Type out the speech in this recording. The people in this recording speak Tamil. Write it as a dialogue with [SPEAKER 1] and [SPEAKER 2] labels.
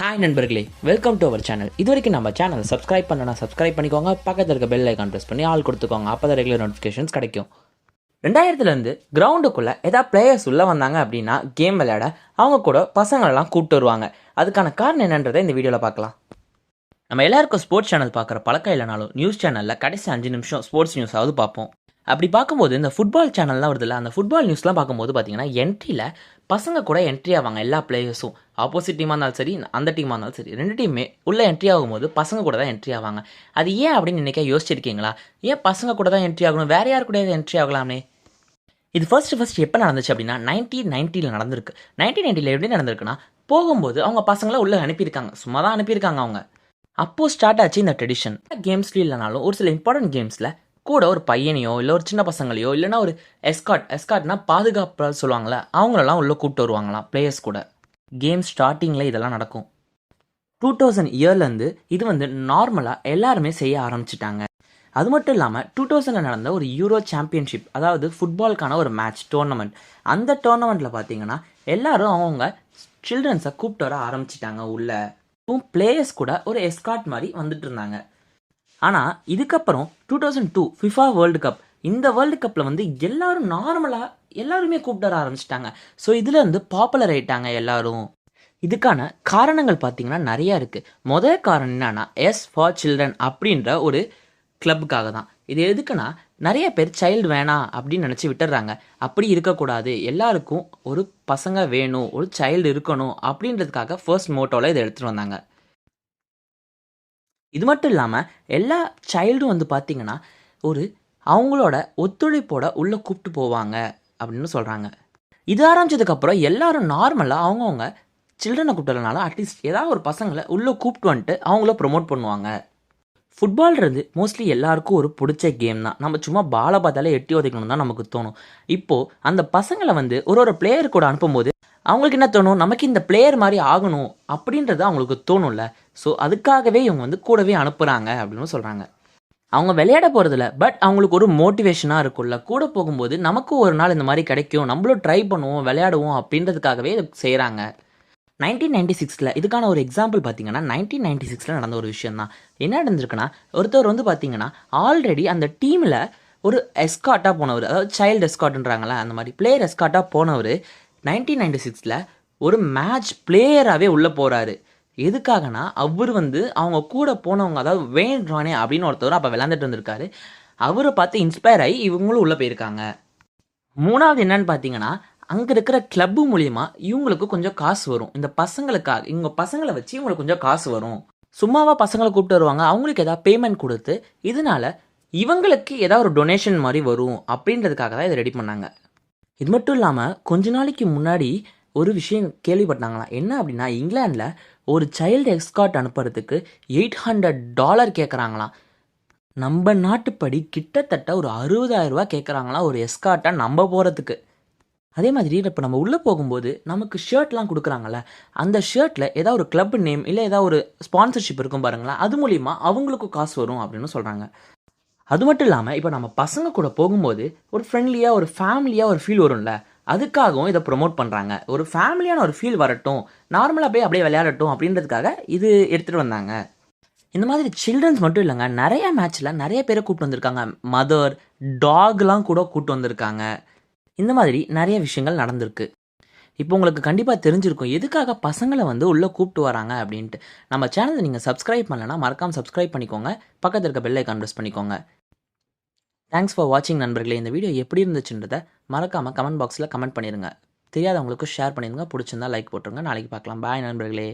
[SPEAKER 1] ஹாய் நண்பர்களே, வெல்கம் டு அவர் சேனல். இது வரைக்கும் நம்ம சேனல் சப்ஸ்கிரைப் பண்ணனா சப்ஸ்கிரைப் பண்ணிக்கோங்க. பக்கத்தில் இருக்க பெல் ஐக்கான் ப்ரெஸ் பண்ணி ஆல் கொடுத்துக்கோங்க. அப்போ தான் ரெகுலர் நோட்டிஃபிகேஷன்ஸ் கிடைக்கும். 2000 கிரவுண்டுக்குள்ளே ஏதாவது பிளேயர்ஸ் உள்ளே வந்தாங்க அப்படின்னா கேம் விளையாட அவங்க கூட பசங்களெல்லாம் கூப்பிட்டு வருவாங்க. அதுக்கான காரணம் என்னன்றதை இந்த வீடியோவில் பார்க்கலாம். நம்ம எல்லாருக்கும் ஸ்போர்ட்ஸ் சேனல் பார்க்குற பழக்கம் இல்லைனாலும் நியூஸ் சேனலில் கடைசி 5 நிமிஷம் ஸ்போர்ட்ஸ் நியூஸாவது பார்ப்போம். அப்படி பார்க்கும்போது இந்த ஃபுட்பால் சேனல்லாம் வருதுல்ல, அந்த ஃபுட்பால் நியூஸ்லாம் பார்க்கும்போது பார்த்தீங்கன்னா என்ட்ரியில் பசங்க கூட என்ட்ரி ஆவாங்க. எல்லா பிளேயர்ஸும் ஆப்போசிட் டீமாக இருந்தாலும் சரி, அந்த டீமாக இருந்தாலும் சரி, ரெண்டு டீமே உள்ளே என்ட்ரி ஆகும்போது பசங்க கூட தான் என்ட்ரி ஆவாங்க. அது ஏன் அப்படின்னு இன்றைக்கே யோசிச்சிருக்கீங்களா? ஏன் பசங்க கூட தான் என்ட்ரி ஆகணும், வேறு யார் கூட என்ட்ரி ஆகலாமே? இது ஃபர்ஸ்ட் எப்போ நடந்துச்சு அப்படின்னா 1990 நடந்திருக்கு. 1990 எப்படி நடந்திருக்குன்னா, போகும்போது அவங்க பசங்களை உள்ளே அனுப்பியிருக்காங்க. சும்மா தான் அனுப்பியிருக்காங்க அவங்க. அப்போது ஸ்டார்ட் ஆச்சு இந்த ட்ரெடிஷன். கேம்ஸ்லேயும் இல்லைனாலும் ஒரு சில இம்பார்ட்டன்ட் கேம்ஸில் கூட ஒரு பையனையோ இல்லை ஒரு சின்ன பசங்களையோ இல்லைனா ஒரு எஸ்கார்ட்னா பாதுகாப்பு சொல்லுவாங்களே, அவங்களெல்லாம் உள்ளே கூப்பிட்டு வருவாங்களாம் பிளேயர்ஸ் கூட. கேம் ஸ்டார்டிங்கில் இதெல்லாம் நடக்கும். 2000 இயர்லேருந்து இது நார்மலாக எல்லாருமே செய்ய ஆரம்பிச்சிட்டாங்க. அது மட்டும் இல்லாமல் 2000 நடந்த ஒரு யூரோ சாம்பியன்ஷிப், அதாவது ஃபுட்பாலுக்கான ஒரு மேட்ச் டோர்னமெண்ட். அந்த டோர்னமெண்ட்டில் பார்த்தீங்கன்னா எல்லாரும் அவங்கவுங்க சில்ட்ரன்ஸை கூப்பிட்டு வர ஆரம்பிச்சிட்டாங்க. உள்ள பிளேயர்ஸ் கூட ஒரு எஸ்கார்ட் மாதிரி வந்துட்டு இருந்தாங்க. ஆனால் இதுக்கப்புறம் 2002 ஃபிஃபா வேர்ல்டு கப், இந்த வேர்ல்டு கப்பில் எல்லாரும் நார்மலாக எல்லாருமே கூப்பிட்டு வர ஆரம்பிச்சிட்டாங்க. ஸோ இதுலேருந்து பாப்புலர் ஆகிட்டாங்க எல்லாரும். இதுக்கான காரணங்கள் பார்த்தீங்கன்னா நிறையா இருக்குது. முதல் காரணம் என்னன்னா, எஸ் ஃபார் சில்ட்ரன் அப்படின்ற ஒரு கிளப்புக்காக தான். இது எதுக்குன்னா, நிறைய பேர் சைல்டு வேணாம் அப்படின்னு நினச்சி விட்டுறாங்க. அப்படி இருக்கக்கூடாது, எல்லாருக்கும் ஒரு பசங்க வேணும், ஒரு சைல்டு இருக்கணும் அப்படின்றதுக்காக ஃபர்ஸ்ட் மோட்டோவில் இதை எடுத்துகிட்டு வந்தாங்க. இது மட்டும் இல்லாமல் எல்லா சைல்டும் பார்த்தீங்கன்னா ஒரு அவங்களோட ஒத்துழைப்போட உள்ளே கூப்பிட்டு போவாங்க அப்படின்னு சொல்கிறாங்க. இது ஆரம்பிச்சதுக்கப்புறம் எல்லாரும் நார்மலாக அவங்கவுங்க சில்ட்ரனை கூப்பிட்டுறதுனால அட்லீஸ்ட் ஏதாவது ஒரு பசங்களை உள்ளே கூப்பிட்டு வந்துட்டு அவங்கள ப்ரொமோட் பண்ணுவாங்க. ஃபுட்பால்ன்றது மோஸ்ட்லி எல்லாருக்கும் ஒரு பிடிச்ச கேம் தான். நம்ம சும்மா பாலை பார்த்தாலே எட்டி உதைக்கணும் தான் நமக்கு தோணும். இப்போது அந்த பசங்களை ஒரு பிளேயர் கூட அனுப்பும்போது அவங்களுக்கு என்ன தோணும், நமக்கு இந்த பிளேயர் மாதிரி ஆகணும் அப்படின்றது அவங்களுக்கு தோணும்ல. ஸோ அதுக்காகவே இவங்க கூடவே அனுப்புகிறாங்க அப்படின்னு சொல்கிறாங்க. அவங்க விளையாட போகிறதில்ல, பட் அவங்களுக்கு ஒரு மோட்டிவேஷனாக இருக்கும்ல. கூட போகும்போது நமக்கும் ஒரு நாள் இந்த மாதிரி கிடைக்கும், நம்மளும் ட்ரை பண்ணுவோம், விளையாடுவோம் அப்படின்றதுக்காகவே இதை செய்கிறாங்க. 1996 இதுக்கான ஒரு எக்ஸாம்பிள் பார்த்தீங்கன்னா 1996 நடந்த ஒரு விஷயம் தான். என்ன நடந்திருக்குன்னா, ஒருத்தர் பார்த்தீங்கன்னா ஆல்ரெடி அந்த டீமில் ஒரு எஸ்கார்ட்டாக போனவர், அதாவது சைல்டு எஸ்கார்ட்ன்றாங்களே அந்த மாதிரி பிளேயர் எஸ்கார்ட்டாக போனவர் 1996 ஒரு மேட்ச் பிளேயராகவே உள்ளே போகிறாரு. எதுக்காகனா, அவர் அவங்க கூட போனவங்க, அதாவது வேன் ரானே அப்படின்னு ஒருத்தவர் அப்போ விளையாண்டுட்டு இருந்திருக்காரு. அவரை பார்த்து இன்ஸ்பயர் ஆகி இவங்களும் உள்ளே போயிருக்காங்க. மூணாவது என்னன்னு பார்த்தீங்கன்னா, அங்கே இருக்கிற கிளப்பு மூலிமா இவங்களுக்கு கொஞ்சம் காசு வரும். இந்த பசங்களுக்காக, இவங்க பசங்களை வச்சு இவங்களுக்கு கொஞ்சம் காசு வரும். சும்மாவா பசங்களை கூப்பிட்டு வருவாங்க, அவங்களுக்கு ஏதாவது பேமெண்ட் கொடுத்து இதனால இவங்களுக்கு ஏதாவது ஒரு டொனேஷன் மாதிரி வரும் அப்படின்றதுக்காக தான் இதை ரெடி பண்ணாங்க. இது மட்டும் இல்லாமல் கொஞ்ச நாளைக்கு முன்னாடி ஒரு விஷயம் கேள்விப்பட்டாங்களாம். என்ன அப்படின்னா, இங்கிலாண்டில் ஒரு சைல்டு எஸ்கார்ட் அனுப்புறதுக்கு $800 கேட்குறாங்களாம். நம்ம நாட்டுப்படி கிட்டத்தட்ட ஒரு 60,000 ரூபா கேட்குறாங்களாம் ஒரு எஸ்கார்ட்டாக நம்ம போகிறதுக்கு. அதே மாதிரி இப்போ நம்ம உள்ளே போகும்போது நமக்கு ஷர்ட்லாம் கொடுக்குறாங்கல்ல, அந்த ஷர்ட்டில் ஏதாவது ஒரு கிளப் நேம் இல்லை ஏதாவது ஒரு ஸ்பான்சர்ஷிப் இருக்கும் பாருங்களேன், அது மூலிமா அவங்களுக்கும் காசு வரும் அப்படின்னு சொல்கிறாங்க. அது மட்டும் இல்லாமல் இப்போ நம்ம பசங்க கூட போகும்போது ஒரு ஃப்ரெண்ட்லியாக ஒரு ஃபேமிலியாக ஒரு ஃபீல் வரும்ல, அதுக்காகவும் இதை ப்ரொமோட் பண்ணுறாங்க. ஒரு ஃபேமிலியான ஒரு ஃபீல் வரட்டும், நார்மலாக போய் அப்படியே விளையாடட்டும் அப்படின்றதுக்காக இது எடுத்துகிட்டு வந்தாங்க. இந்த மாதிரி சில்ட்ரன்ஸ் மட்டும் இல்லைங்க, நிறைய மேட்ச்சில் நிறைய பேரை கூப்பிட்டு வந்திருக்காங்க. மதர், டாக்லாம் கூட கூப்பிட்டு வந்திருக்காங்க. இந்த மாதிரி நிறைய விஷயங்கள் நடந்திருக்கு. இப்போ உங்களுக்கு கண்டிப்பாக தெரிஞ்சிருக்கும் எதுக்காக பசங்களை உள்ளே கூப்பிட்டு வராங்க அப்படின்ட்டு. நம்ம சேனலை நீங்கள் சப்ஸ்கிரைப் பண்ணலைன்னா மறக்காமல் சப்ஸ்கிரைப் பண்ணிக்கோங்க. பக்கத்தில் இருக்க பெல் ஐக்கான் ப்ரெஸ் பண்ணிக்கோங்க. தேங்க்ஸ் ஃபார் வாட்சிங் நண்பர்களே. இந்த வீடியோ எப்படி இருந்துச்சுன்றதை மறக்காமல் கமெண்ட் பாக்ஸில் கமெண்ட் பண்ணிடுங்க. தெரியாதவங்களுக்கு ஷேர் பண்ணிடுங்க. பிடிச்சிருந்தா லைக் போட்டுருங்க. நாளைக்கு பார்க்கலாம். பாய் நண்பர்களே.